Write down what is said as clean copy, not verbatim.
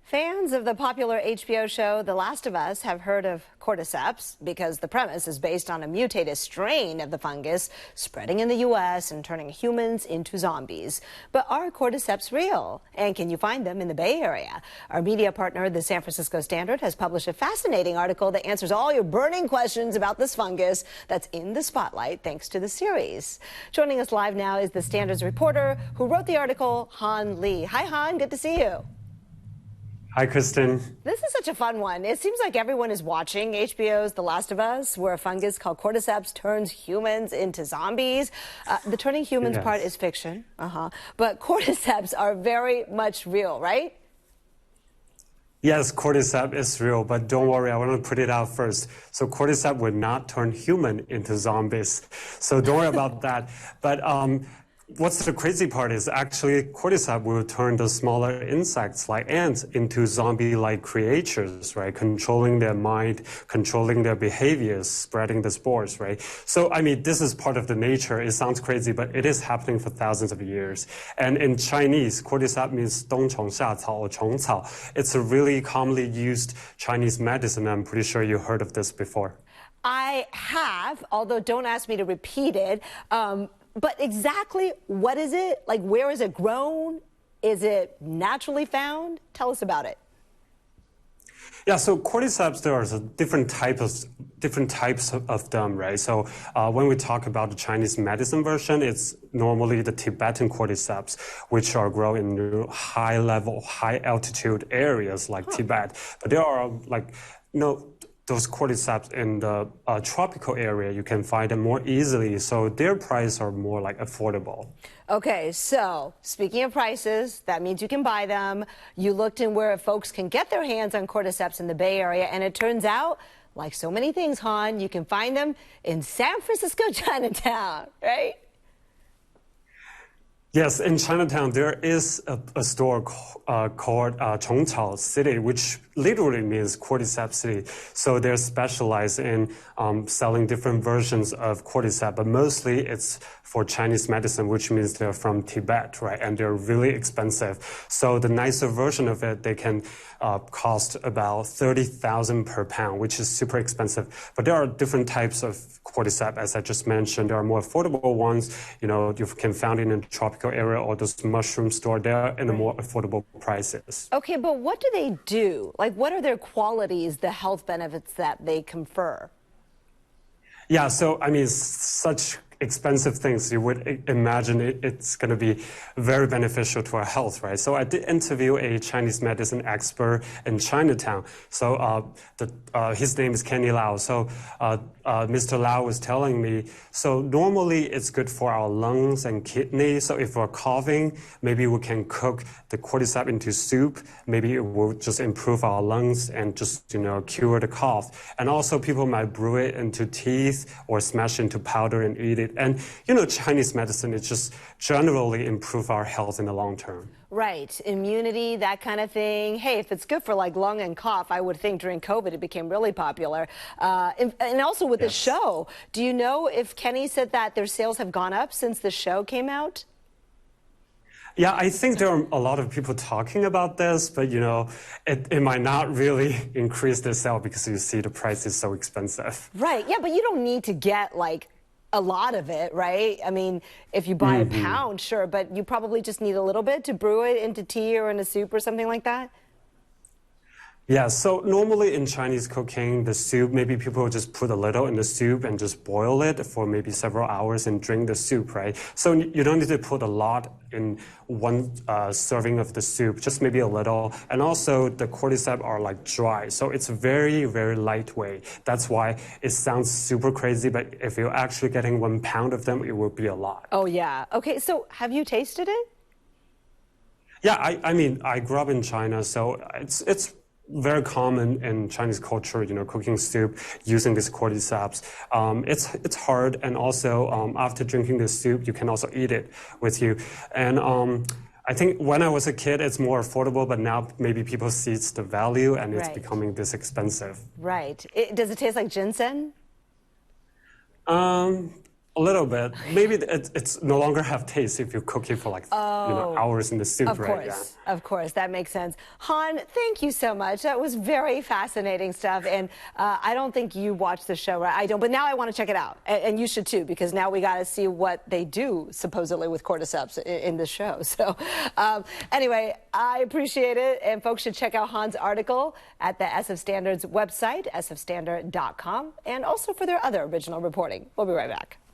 Fans of the popular HBO show The Last of Us have heard of Cordyceps because the premise is based on a mutated strain of the fungus spreading in the U.S. and turning humans into zombies. But are Cordyceps real? And can you find them in the Bay Area? Our media partner, the San Francisco Standard, has published a fascinating article that answers all your burning questions about this fungus that's in the spotlight thanks to the series. Joining us live now is the Standard's reporter who wrote the article, Han Lee. Hi, Han. Good to see you. Hi, Kristen. This is such a fun one. It seems like everyone is watching HBO's The Last of Us, where a fungus called Cordyceps turns humans into zombies. The turning humans part is fiction, but Cordyceps are very much real, right? Yes, Cordyceps is real, but don't worry, I want to put it out first. So Cordyceps would not turn human into zombies. So don't worry about that. But what's the crazy part is actually Cordyceps will turn the smaller insects like ants into zombie-like creatures, right? Controlling their mind, controlling their behaviors, spreading the spores, right? So, I mean, this is part of the nature. It sounds crazy, but it is happening for thousands of years. And in Chinese, Cordyceps means 冬虫夏草 or 虫草. It's a really commonly used Chinese medicine. I'm pretty sure you heard of this before. I have, although don't ask me to repeat it. But exactly what is it? Like, where is it grown? Is it naturally found? Tell us about it. Yeah, so Cordyceps, there are different types of them, right? So when we talk about the Chinese medicine version, it's normally the Tibetan Cordyceps, which are grown in high-level, high-altitude areas like Tibet. But there are those Cordyceps in the tropical area, you can find them more easily, so their prices are more affordable. Okay, so speaking of prices, that means you can buy them. You looked in where folks can get their hands on Cordyceps in the Bay Area, and it turns out, like so many things, Han, you can find them in San Francisco Chinatown, right? Yes, in Chinatown, there is a store called Chongchao City, which literally means Cordyceps City. So they're specialized in selling different versions of Cordyceps, but mostly it's for Chinese medicine, which means they're from Tibet, right? And they're really expensive. So the nicer version of it, they can cost about 30,000 per pound, which is super expensive. But there are different types of Cordyceps, as I just mentioned. There are more affordable ones. You know, you can find in a tropical area or those mushroom store there in the more affordable prices. Okay, but what do they do? Like, what are their qualities, the health benefits that they confer? Yeah, so, I mean, such expensive things, you would imagine it's going to be very beneficial to our health, right? So I did interview a Chinese medicine expert in Chinatown. So his name is Kenny Lau. So Mr. Lau was telling me, so normally it's good for our lungs and kidneys. So if we're coughing, maybe we can cook the Cordyceps into soup. Maybe it will just improve our lungs and just, cure the cough. And also people might brew it into teeth or smash into powder and eat it. And, Chinese medicine, it just generally improve our health in the long term. Right. Immunity, that kind of thing. Hey, if it's good for lung and cough, I would think during COVID it became really popular. And also with the show, do you know if Kenny said that their sales have gone up since the show came out? Yeah, I think there are a lot of people talking about this, but, it might not really increase the sale because you see the price is so expensive. Right. Yeah, but you don't need to get a lot of it, right? I mean, if you buy a pound, sure, but you probably just need a little bit to brew it into tea or in a soup or something like that? Yeah, so normally in Chinese cooking, the soup, maybe people just put a little in the soup and just boil it for maybe several hours and drink the soup, right? So you don't need to put a lot in one serving of the soup, just maybe a little. And also the Cordyceps are dry, so it's very, very lightweight. That's why it sounds super crazy, but if you're actually getting 1 pound of them, it will be a lot. Oh, yeah. Okay, so have you tasted it? Yeah, I mean, I grew up in China, so it's very common in Chinese culture, cooking soup using this Cordyceps. It's hard, and also after drinking this soup, you can also eat it with you. And I think when I was a kid, it's more affordable, but now maybe people see the value, and it's becoming this expensive. Right. Does it taste like ginseng? A little bit. Maybe it's no longer have taste if you cook it for like hours in the soup, of right? Course, of course, that makes sense. Han, thank you so much. That was very fascinating stuff, and I don't think you watched the show, right? I don't, but now I want to check it out, and you should too, because now we got to see what they do supposedly with cordyceps in the show. So anyway, I appreciate it, and folks should check out Han's article at the SF Standard's website, sfstandard.com, and also for their other original reporting. We'll be right back.